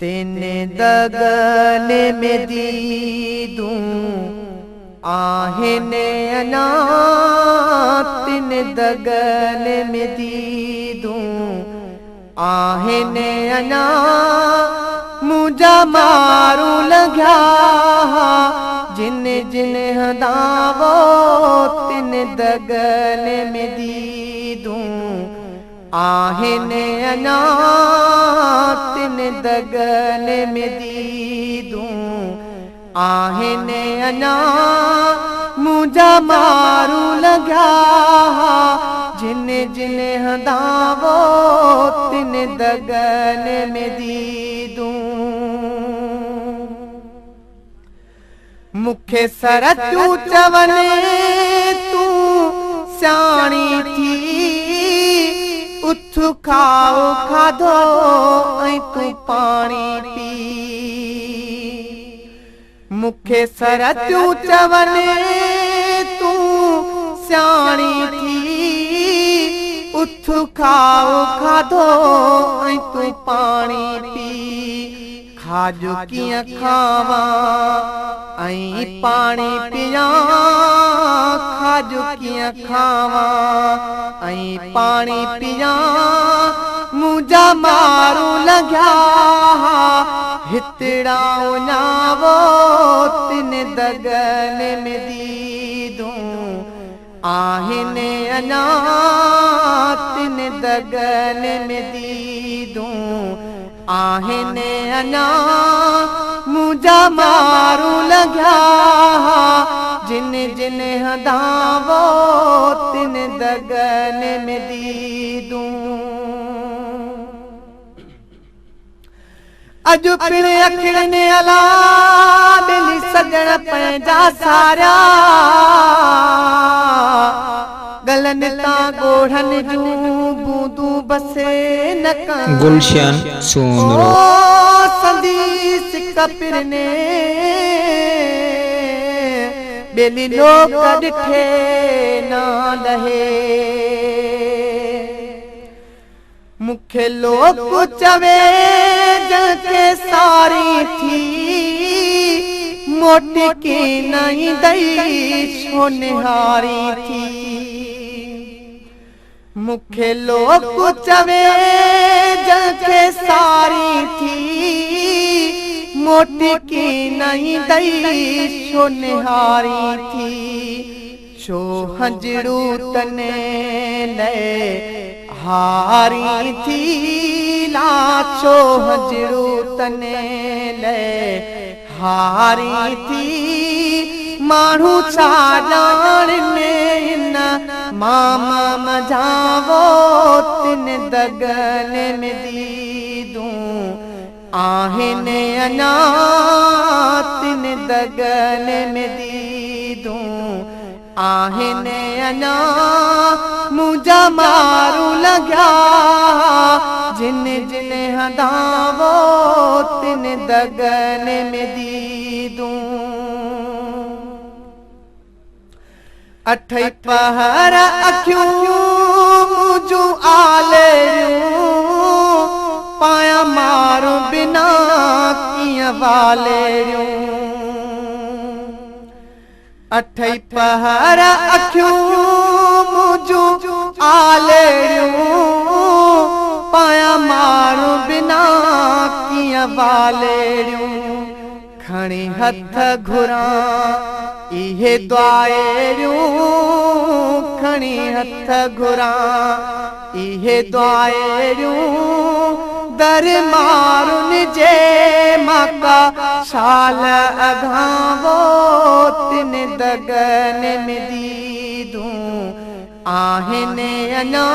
तिन दगन में दीदूं आहेने अना तिन दगन में दीदूं आहेने अना मुझा मारू लग्या जिन जिन हदावो तिन दगन में दीदूं आहेने अना तिन दगन में दीदूं आहेने अना मुझा मारू लग्या जिन जिन हदावो तिन दगन में दीदूं मुखे सरतू चवने तू स्याणी थी उठ खाओ खाधो ऐं तू पानी पी मुखे सरतू चवने तू स्याणी थी उठ खाओ खाधो ऐं तू पानी पी खाजो कियां खावा ऐं पानी पिया खाजो कियां खावा ऐं पानी पिया मुझा मारू लग्या हितड़ा उञावो तिन दगन में दीदूं आहेने अना तिन दगन में दीदूं आहेने अना मुझा मारू लग्या जिन जिन हदावो तिन दगन में दीदूं अजु पिणे अखिड़ने अला मिली सजण पंहिंजा सारा गलन तां गोढ़न जूं बूंदूं बसे न गुलशन सोमरो संदीस कपिरने बेली लोक ॾिठे न लहे मुखे लोक चवे जंहिंखे सारी थी मोटी की नहीं दई छो निहारी थी मुखे लोक चवे जंहिंखे सारी थी मोटी की नहीं दई छो निहारी थी छो हंजड़ू तने ले हारी थी लाछो हजरू तने ले हारी थी माण्हू छा ॼाणे न मामा मझावो तिन दगन में दीदूं आहेने अना तिन दगन में दीदूं आहेने अना मुझा मारू लग्या जिन जिन हदावो तिन दगन में दीदूं अठई पहर अखियूं मुझू आलेरियूं पाया मारू बिना कियां वालेरियूं अठई पहर अखियूं मुझू आलेरियूं पाया मारू बिना कियां वालेरियूं खणी हथ घुरा इहे द्वाएरियूं खणी हथ घुरा इहे द्वाएरियूं दर मारुन जे माका शाल अघावो तिन दगन में दीदूं आहेने अना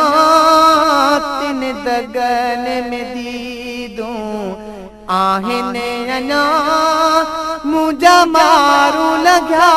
तिन दगन में दीदूं आहेने अना मुझा मारू लग्या